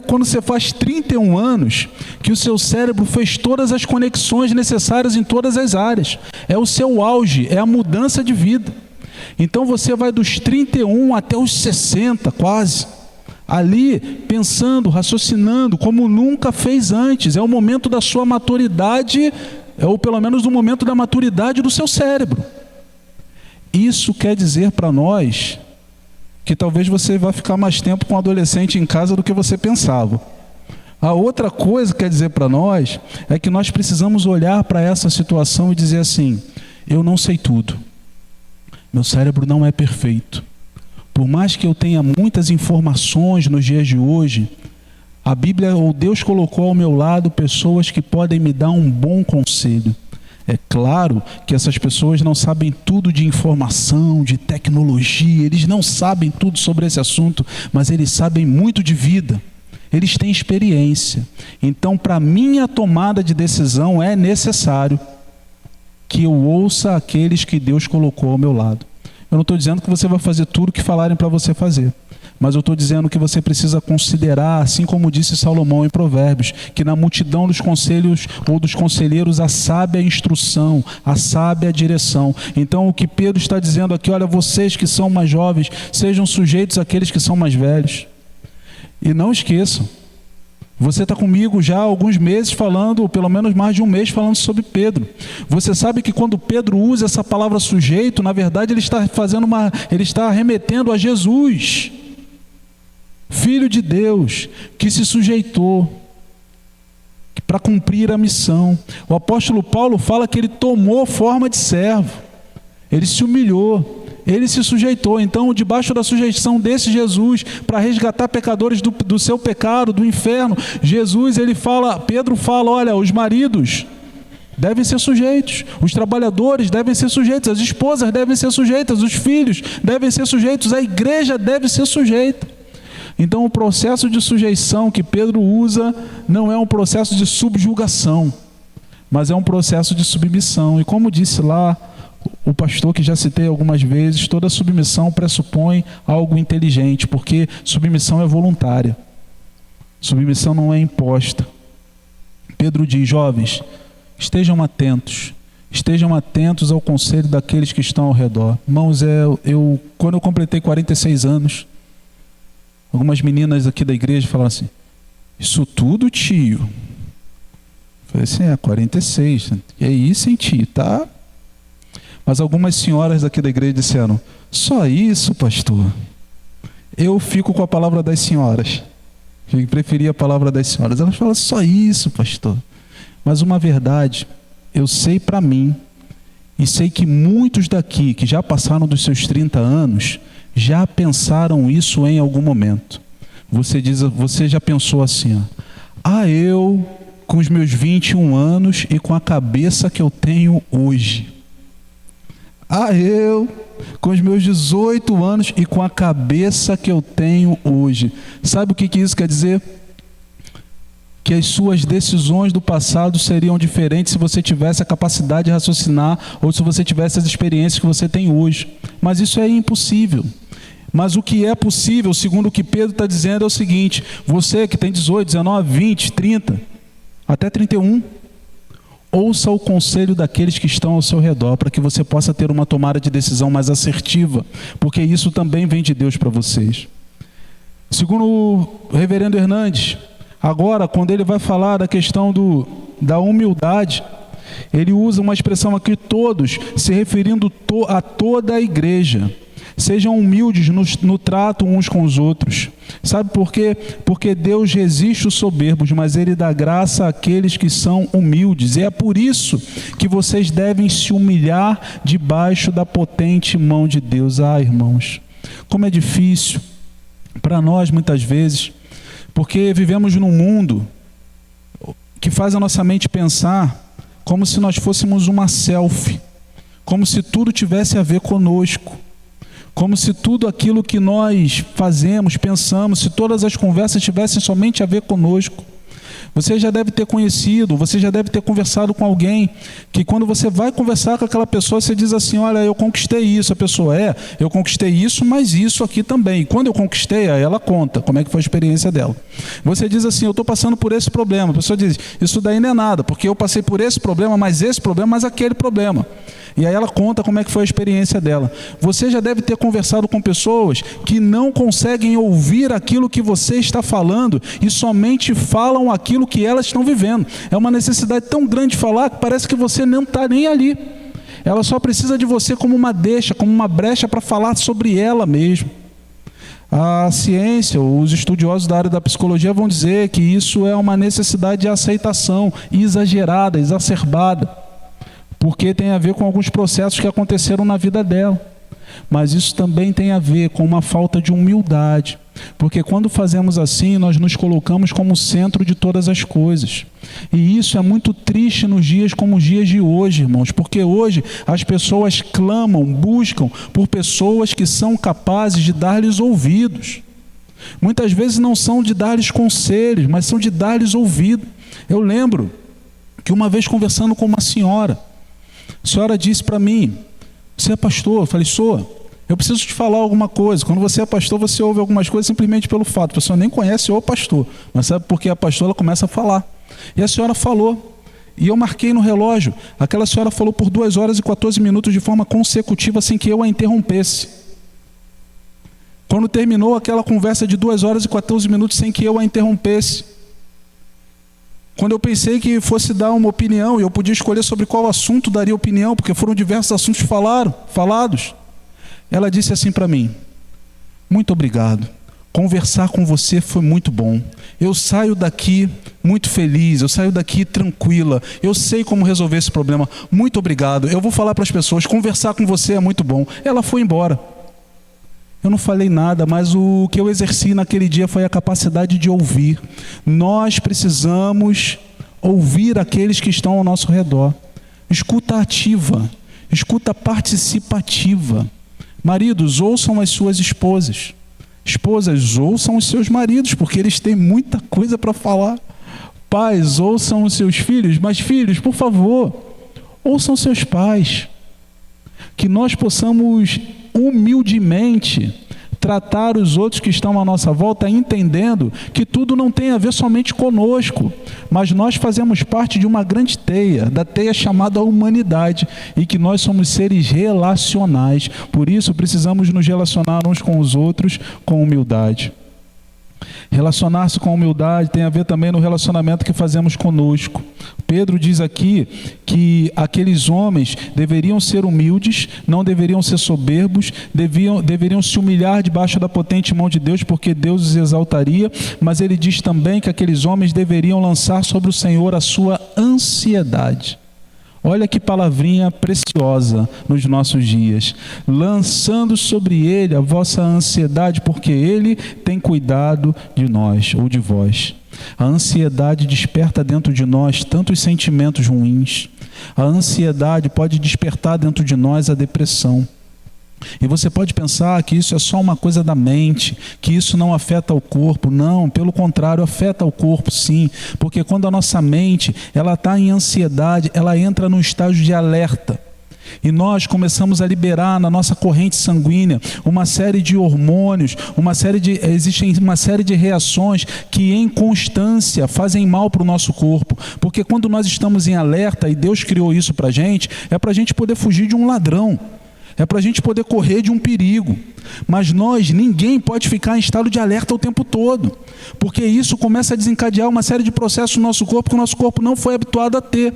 quando você faz 31 anos que o seu cérebro fez todas as conexões necessárias em todas as áreas. É o seu auge, é a mudança de vida. Então você vai dos 31 até os 60 quase, ali pensando, raciocinando como nunca fez antes. É o momento da sua maturidade, ou pelo menos o momento da maturidade do seu cérebro. Isso quer dizer para nós que talvez você vá ficar mais tempo com o adolescente em casa do que você pensava. A outra coisa que quer dizer para nós é que nós precisamos olhar para essa situação e dizer assim: eu não sei tudo. Meu cérebro não é perfeito. Por mais que eu tenha muitas informações nos dias de hoje, a Bíblia ou Deus colocou ao meu lado pessoas que podem me dar um bom conselho. É claro que essas pessoas não sabem tudo de informação, de tecnologia, eles não sabem tudo sobre esse assunto, mas eles sabem muito de vida, eles têm experiência. Então, para minha tomada de decisão, é necessário que eu ouça aqueles que Deus colocou ao meu lado. Eu não estou dizendo que você vai fazer tudo que falarem para você fazer, mas eu estou dizendo que você precisa considerar, assim como disse Salomão em Provérbios, que na multidão dos conselhos ou dos conselheiros a sábia instrução, a sábia direção. Então o que Pedro está dizendo aqui: olha, vocês que são mais jovens, sejam sujeitos àqueles que são mais velhos. E não esqueçam, você está comigo já há alguns meses falando, ou pelo menos mais de um mês falando sobre Pedro. Você sabe que quando Pedro usa essa palavra sujeito, na verdade ele está remetendo a Jesus, Filho de Deus, que se sujeitou para cumprir a missão. O apóstolo Paulo fala que ele tomou forma de servo, ele se humilhou, ele se sujeitou. Então, debaixo da sujeição desse Jesus, para resgatar pecadores do seu pecado, do inferno, Pedro fala: olha, os maridos devem ser sujeitos, os trabalhadores devem ser sujeitos, as esposas devem ser sujeitas, os filhos devem ser sujeitos, a igreja deve ser sujeita. Então, o processo de sujeição que Pedro usa não é um processo de subjugação, mas é um processo de submissão. E como disse lá o pastor que já citei algumas vezes, toda submissão pressupõe algo inteligente, porque submissão é voluntária. Submissão não é imposta. Pedro diz: jovens, estejam atentos ao conselho daqueles que estão ao redor. Irmãos, quando eu completei 46 anos, algumas meninas aqui da igreja falaram assim: isso tudo, tio? Eu falei assim: 46. E é isso, hein, tio? Tá? Mas algumas senhoras daqui da igreja disseram: só isso, pastor? Eu fico com a palavra das senhoras. Eu preferia a palavra das senhoras. Elas falam: só isso, pastor? Mas uma verdade, eu sei para mim, e sei que muitos daqui que já passaram dos seus 30 anos, já pensaram isso em algum momento. Você já pensou assim: eu com os meus 21 anos e com a cabeça que eu tenho hoje. Eu com os meus 18 anos e com a cabeça que eu tenho hoje. Sabe o que isso quer dizer? que as suas decisões do passado seriam diferentes se você tivesse a capacidade de raciocinar ou se você tivesse as experiências que você tem hoje. Mas isso é impossível. Mas o que é possível, segundo o que Pedro está dizendo, é o seguinte: você que tem 18, 19, 20, 30, até 31, ouça o conselho daqueles que estão ao seu redor, para que você possa ter uma tomada de decisão mais assertiva, porque isso também vem de Deus para vocês. Segundo o reverendo Hernandes, agora, quando ele vai falar da questão da humildade, ele usa uma expressão aqui, todos, se referindo a toda a igreja. Sejam humildes no trato uns com os outros. Sabe por quê? Porque Deus resiste os soberbos, mas Ele dá graça àqueles que são humildes. E é por isso que vocês devem se humilhar debaixo da potente mão de Deus. Ah, irmãos, como é difícil para nós muitas vezes, porque vivemos num mundo que faz a nossa mente pensar como se nós fôssemos uma selfie, como se tudo tivesse a ver conosco. Como se tudo aquilo que nós fazemos, pensamos, se todas as conversas tivessem somente a ver conosco. Você já deve ter conhecido, você já deve ter conversado com alguém, que quando você vai conversar com aquela pessoa, você diz assim: olha, eu conquistei isso. A pessoa: eu conquistei isso, mas isso aqui também. E quando eu conquistei, aí ela conta como é que foi a experiência dela. Você diz assim: eu estou passando por esse problema. A pessoa diz: isso daí não é nada, porque eu passei por esse problema, mais aquele problema. E aí ela conta como é que foi a experiência dela. Você já deve ter conversado com pessoas que não conseguem ouvir aquilo que você está falando e somente falam aquilo que elas estão vivendo. É uma necessidade tão grande de falar que parece que você não está nem ali. Ela só precisa de você como uma deixa, como uma brecha para falar sobre ela mesma. A ciência, os estudiosos da área da psicologia vão dizer que isso é uma necessidade de aceitação exagerada, exacerbada, porque tem a ver com alguns processos que aconteceram na vida dela. Mas isso também tem a ver com uma falta de humildade, porque quando fazemos assim, nós nos colocamos como centro de todas as coisas. E isso é muito triste nos dias como os dias de hoje, irmãos, porque hoje as pessoas clamam, buscam por pessoas que são capazes de dar-lhes ouvidos. Muitas vezes não são de dar-lhes conselhos, mas são de dar-lhes ouvido. Eu lembro que uma vez conversando com uma senhora, a senhora disse para mim: você é pastor? Eu falei: sou. Eu preciso te falar alguma coisa. Quando você é pastor, você ouve algumas coisas simplesmente pelo fato. A pessoa nem conhece o pastor, mas sabe porque a pastora, ela começa a falar. E a senhora falou. E eu marquei no relógio. Aquela senhora falou por 2 horas e 14 minutos de forma consecutiva, sem que eu a interrompesse. Quando terminou aquela conversa de 2 horas e 14 minutos sem que eu a interrompesse, quando eu pensei que fosse dar uma opinião e eu podia escolher sobre qual assunto daria opinião, porque foram diversos assuntos falados, ela disse assim para mim: muito obrigado, conversar com você foi muito bom, eu saio daqui muito feliz, eu saio daqui tranquila, eu sei como resolver esse problema, muito obrigado, eu vou falar para as pessoas, conversar com você é muito bom. Ela foi embora. Eu não falei nada, mas o que eu exerci naquele dia foi a capacidade de ouvir. Nós precisamos ouvir aqueles que estão ao nosso redor. Escuta ativa, escuta participativa. Maridos, ouçam as suas esposas. Esposas, ouçam os seus maridos, porque eles têm muita coisa para falar. Pais, ouçam os seus filhos, mas filhos, por favor, ouçam seus pais. Que nós possamos humildemente tratar os outros que estão à nossa volta, entendendo que tudo não tem a ver somente conosco, mas nós fazemos parte de uma grande teia, da teia chamada humanidade, e que nós somos seres relacionais, por isso precisamos nos relacionar uns com os outros com humildade. Relacionar-se com humildade tem a ver também no relacionamento que fazemos conosco. Pedro diz aqui que aqueles homens deveriam ser humildes, não deveriam ser soberbos, deveriam se humilhar debaixo da potente mão de Deus, porque Deus os exaltaria, mas ele diz também que aqueles homens deveriam lançar sobre o Senhor a sua ansiedade. Olha que palavrinha preciosa nos nossos dias. Lançando sobre ele a vossa ansiedade, porque ele tem cuidado de nós ou de vós. A ansiedade desperta dentro de nós tantos sentimentos ruins. A ansiedade pode despertar dentro de nós a depressão. E você pode pensar que isso é só uma coisa da mente, que isso não afeta o corpo. Não, pelo contrário, afeta o corpo sim. Porque quando a nossa mente ela está em ansiedade, ela entra num estágio de alerta. E nós começamos a liberar na nossa corrente sanguínea uma série de hormônios, existem uma série de reações que em constância fazem mal para o nosso corpo. Porque quando nós estamos em alerta, e Deus criou isso para a gente, é para a gente poder fugir de um ladrão. É para a gente poder correr de um perigo. Mas ninguém pode ficar em estado de alerta o tempo todo. Porque isso começa a desencadear uma série de processos no nosso corpo que o nosso corpo não foi habituado a ter.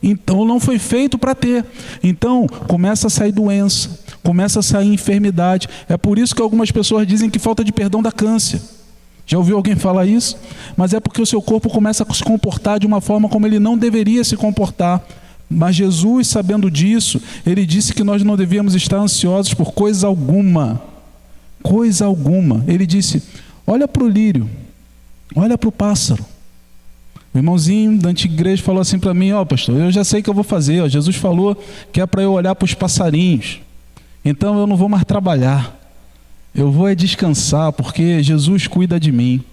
Então não foi feito para ter. Então começa a sair doença, começa a sair enfermidade. É por isso que algumas pessoas dizem que falta de perdão dá câncer. Já ouviu alguém falar isso? Mas é porque o seu corpo começa a se comportar de uma forma como ele não deveria se comportar. Mas Jesus, sabendo disso, ele disse que nós não devíamos estar ansiosos por coisa alguma. Coisa alguma. Ele disse, olha para o lírio, olha para o pássaro. O irmãozinho da antiga igreja falou assim para mim, pastor, eu já sei o que eu vou fazer. Jesus falou que é para eu olhar para os passarinhos. Então eu não vou mais trabalhar. Eu vou descansar, porque Jesus cuida de mim.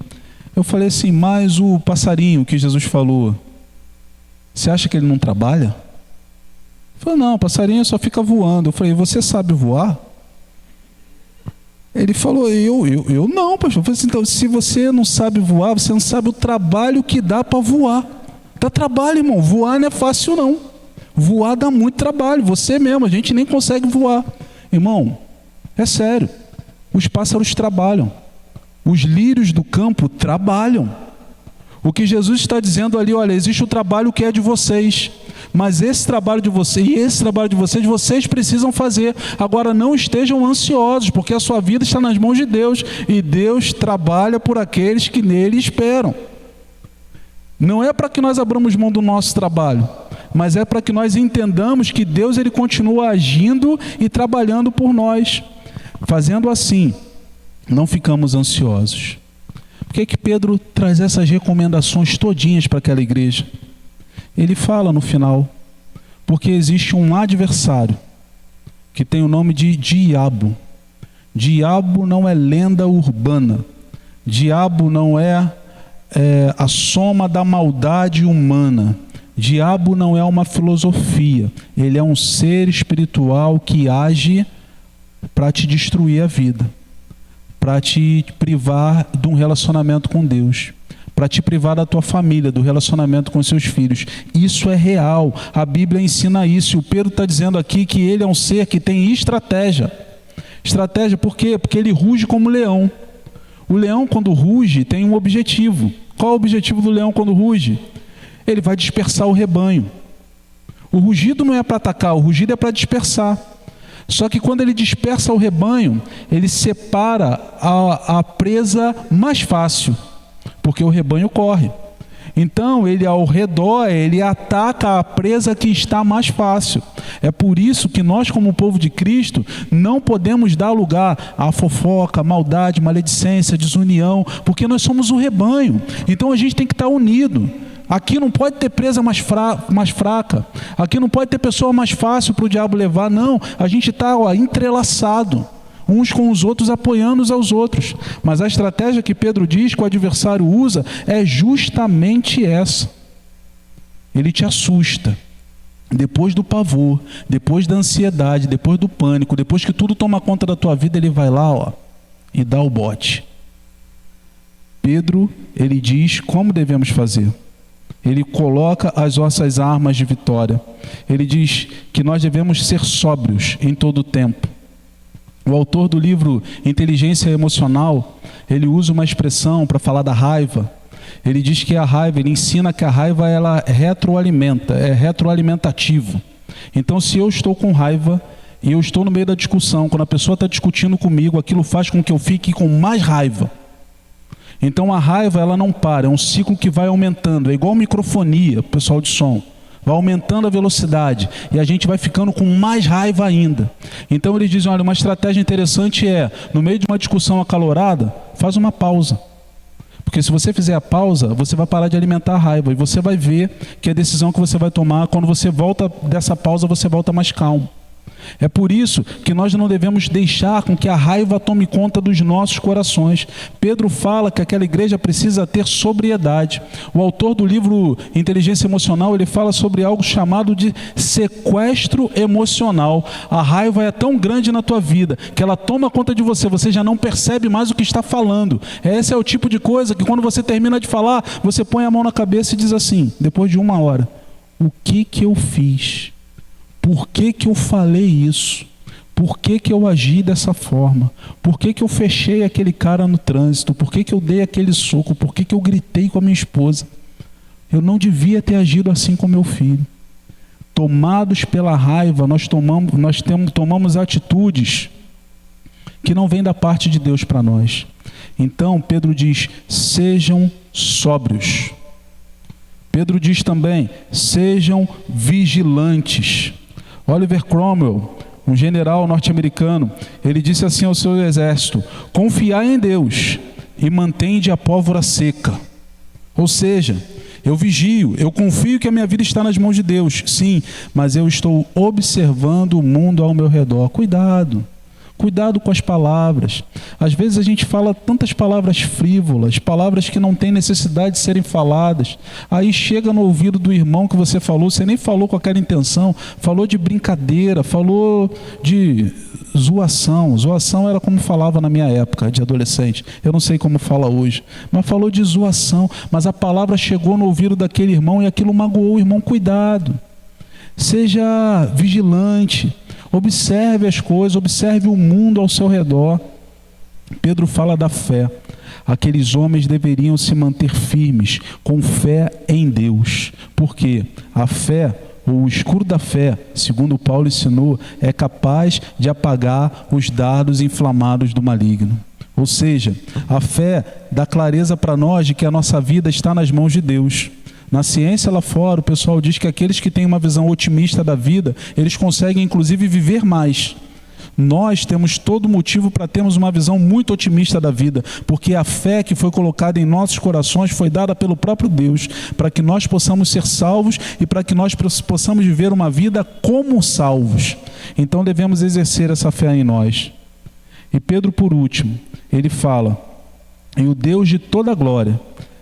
Eu falei assim, mas o passarinho que Jesus falou, você acha que ele não trabalha? Ele falou, não, o passarinho só fica voando. Eu falei, você sabe voar? Ele falou, eu não, pastor. Eu falei assim, então, se você não sabe voar, você não sabe o trabalho que dá para voar. Dá trabalho, irmão. Voar não é fácil, não. Voar dá muito trabalho. Você mesmo, a gente nem consegue voar. Irmão, é sério. Os pássaros trabalham. Os lírios do campo trabalham. O que Jesus está dizendo ali, olha, existe o trabalho que é de vocês, mas esse trabalho de vocês e esse trabalho de vocês precisam fazer. Agora não estejam ansiosos, porque a sua vida está nas mãos de Deus, e Deus trabalha por aqueles que nele esperam. Não é para que nós abramos mão do nosso trabalho, mas é para que nós entendamos que Deus ele continua agindo e trabalhando por nós. Fazendo assim, não ficamos ansiosos. Por que Pedro traz essas recomendações todinhas para aquela igreja? Ele fala no final, porque existe um adversário que tem o nome de diabo. Diabo não é lenda urbana. Diabo não é a soma da maldade humana. Diabo não é uma filosofia. Ele é um ser espiritual que age para te destruir a vida, para te privar de um relacionamento com Deus, para te privar da tua família, do relacionamento com seus filhos. Isso é real, a Bíblia ensina isso, e o Pedro está dizendo aqui que ele é um ser que tem estratégia. Estratégia por quê? Porque ele ruge como leão. O leão, quando ruge, tem um objetivo. Qual é o objetivo do leão quando ruge? Ele vai dispersar o rebanho. O rugido não é para atacar, o rugido é para dispersar. Só que quando ele dispersa o rebanho, ele separa a presa mais fácil, porque o rebanho corre. Então, ele ao redor, ele ataca a presa que está mais fácil. É por isso que nós, como povo de Cristo, não podemos dar lugar à fofoca, maldade, maledicência, desunião, porque nós somos o rebanho. Então, a gente tem que estar unido. Aqui não pode ter presa mais fraca. Aqui não pode ter pessoa mais fácil para o diabo levar. Não, a gente está entrelaçado, uns com os outros, apoiando uns aos outros. Mas a estratégia que Pedro diz que o adversário usa é justamente essa. Ele te assusta. Depois do pavor, depois da ansiedade, depois do pânico, depois que tudo toma conta da tua vida, ele vai lá e dá o bote. Pedro, ele diz como devemos fazer. Ele coloca as nossas armas de vitória. Ele diz que nós devemos ser sóbrios em todo o tempo. O autor do livro Inteligência Emocional, ele usa uma expressão para falar da raiva. Ele diz que a raiva, ele ensina que a raiva ela retroalimenta, é retroalimentativo. Então, se eu estou com raiva e eu estou no meio da discussão, quando a pessoa está discutindo comigo, aquilo faz com que eu fique com mais raiva. Então a raiva ela não para, é um ciclo que vai aumentando, é igual microfonia, pessoal de som, vai aumentando a velocidade e a gente vai ficando com mais raiva ainda. Então eles dizem, olha, uma estratégia interessante é, no meio de uma discussão acalorada, faz uma pausa. Porque se você fizer a pausa, você vai parar de alimentar a raiva e você vai ver que a decisão que você vai tomar, quando você volta dessa pausa, você volta mais calmo. É por isso que nós não devemos deixar com que a raiva tome conta dos nossos corações. Pedro fala que aquela igreja precisa ter sobriedade. O autor do livro Inteligência Emocional, ele fala sobre algo chamado de sequestro emocional. A raiva é tão grande na tua vida que ela toma conta de você, você já não percebe mais o que está falando. Esse é o tipo de coisa que quando você termina de falar, você põe a mão na cabeça e diz assim, depois de 1 hora, o que eu fiz? Por que eu falei isso? Por que eu agi dessa forma? Por que eu fechei aquele cara no trânsito? Por que eu dei aquele soco? Por que eu gritei com a minha esposa? Eu não devia ter agido assim com meu filho. Tomados pela raiva, nós tomamos atitudes que não vêm da parte de Deus para nós. Então, Pedro diz, sejam sóbrios. Pedro diz também, sejam vigilantes. Oliver Cromwell, um general norte-americano, ele disse assim ao seu exército, confiai em Deus e mantende a pólvora seca. Ou seja, eu vigio, eu confio que a minha vida está nas mãos de Deus, sim, mas eu estou observando o mundo ao meu redor. Cuidado com as palavras. Às vezes a gente fala tantas palavras frívolas, palavras que não têm necessidade de serem faladas. Aí chega no ouvido do irmão que você falou, você nem falou com aquela intenção, falou de brincadeira, falou de zoação. Zoação era como falava na minha época de adolescente. Eu não sei como fala hoje, mas falou de zoação. Mas a palavra chegou no ouvido daquele irmão e aquilo magoou o irmão. Cuidado. Seja vigilante. Observe as coisas, observe o mundo ao seu redor. Pedro fala da fé. Aqueles homens deveriam se manter firmes, com fé em Deus. Porque a fé, o escudo da fé, segundo Paulo ensinou, é capaz de apagar os dardos inflamados do maligno. Ou seja, a fé dá clareza para nós de que a nossa vida está nas mãos de Deus. Na ciência lá fora, o pessoal diz que aqueles que têm uma visão otimista da vida, eles conseguem inclusive viver mais. Nós temos todo motivo para termos uma visão muito otimista da vida, porque a fé que foi colocada em nossos corações foi dada pelo próprio Deus, para que nós possamos ser salvos e para que nós possamos viver uma vida como salvos. Então devemos exercer essa fé em nós. E Pedro, por último, ele fala, e o Deus de toda glória,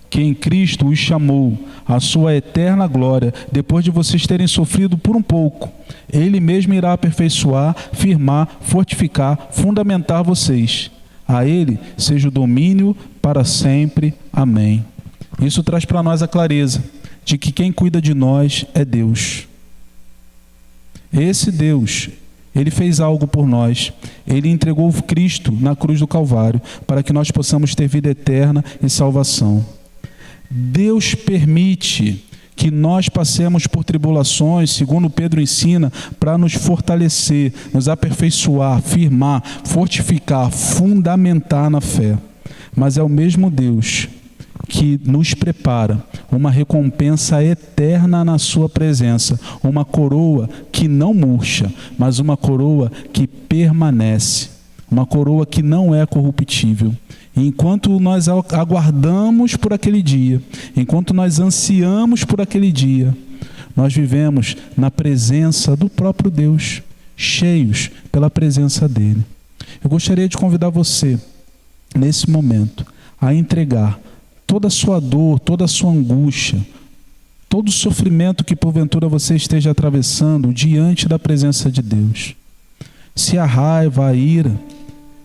que em Cristo os chamou à sua eterna glória, depois de vocês terem sofrido por um pouco, Ele mesmo irá aperfeiçoar, firmar, fortificar, fundamentar vocês. A Ele seja o domínio para sempre. Amém. Isso traz para nós a clareza de que quem cuida de nós é Deus. Esse Deus, Ele fez algo por nós. Ele entregou Cristo na cruz do Calvário para que nós possamos ter vida eterna e salvação. Deus permite que nós passemos por tribulações, segundo Pedro ensina, para nos fortalecer, nos aperfeiçoar, firmar, fortificar, fundamentar na fé. Mas é o mesmo Deus que nos prepara uma recompensa eterna na sua presença, uma coroa que não murcha, mas uma coroa que permanece, uma coroa que não é corruptível. E enquanto nós aguardamos por aquele dia, enquanto nós ansiamos por aquele dia, nós vivemos na presença do próprio Deus, cheios pela presença dele. Eu gostaria de convidar você, nesse momento, a entregar toda a sua dor, toda a sua angústia, todo o sofrimento que porventura você esteja atravessando diante da presença de Deus. Se a raiva, a ira,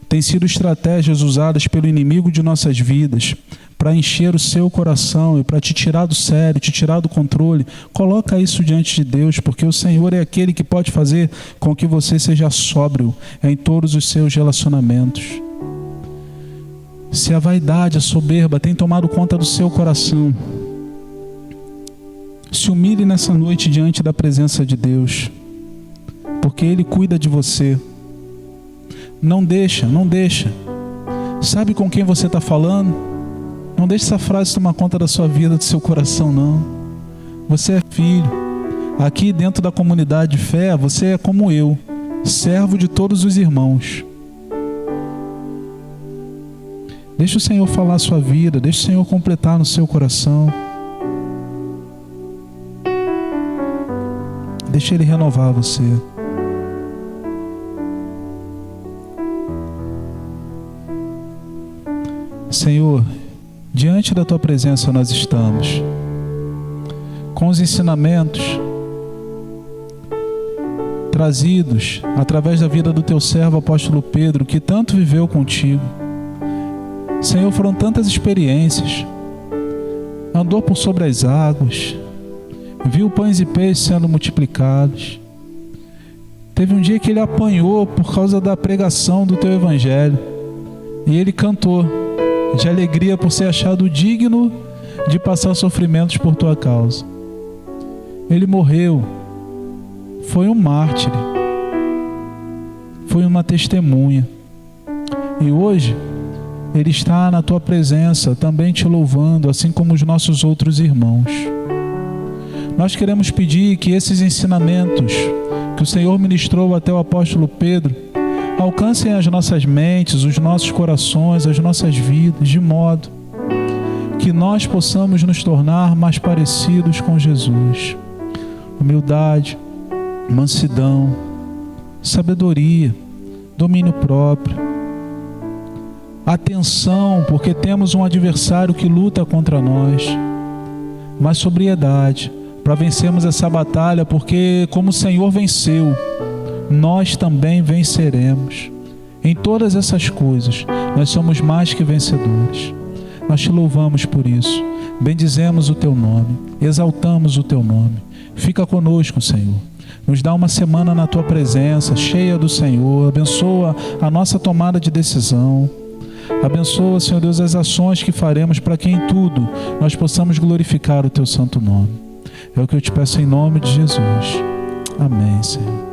têm sido estratégias usadas pelo inimigo de nossas vidas para encher o seu coração e para te tirar do sério, te tirar do controle, coloca isso diante de Deus, porque o Senhor é aquele que pode fazer com que você seja sóbrio em todos os seus relacionamentos. Se a vaidade, a soberba tem tomado conta do seu coração, se humilhe nessa noite diante da presença de Deus, porque Ele cuida de você. Não deixa. Sabe com quem você está falando? Não deixe essa frase tomar conta da sua vida, do seu coração, não. Você é filho. Aqui dentro da comunidade de fé, você é como eu, servo de todos os irmãos. Deixa o Senhor falar a sua vida, deixa o Senhor completar no seu coração. Deixa Ele renovar você. Senhor, diante da Tua presença nós estamos, com os ensinamentos trazidos através da vida do Teu servo apóstolo Pedro, que tanto viveu contigo. Senhor, foram tantas experiências, andou por sobre as águas, viu pães e peixes sendo multiplicados. Teve um dia que ele apanhou por causa da pregação do Teu Evangelho, e ele cantou de alegria por ser achado digno de passar sofrimentos por Tua causa. Ele morreu, foi um mártir, foi uma testemunha, e hoje ele está na Tua presença também te louvando, assim como os nossos outros irmãos. Nós queremos pedir que esses ensinamentos que o Senhor ministrou até o apóstolo Pedro alcancem as nossas mentes, os nossos corações, as nossas vidas, de modo que nós possamos nos tornar mais parecidos com Jesus. Humildade, mansidão, sabedoria, domínio próprio, atenção, porque temos um adversário que luta contra nós, mas sobriedade, para vencermos essa batalha, porque como o Senhor venceu, nós também venceremos. Em todas essas coisas, nós somos mais que vencedores. Nós te louvamos por isso, bendizemos o Teu nome, exaltamos o Teu nome. Fica conosco, Senhor. Nos dá uma semana na Tua presença, cheia do Senhor. Abençoa a nossa tomada de decisão. Abençoa, Senhor Deus, as ações que faremos para que em tudo nós possamos glorificar o Teu santo nome. É o que eu te peço em nome de Jesus. Amém, Senhor.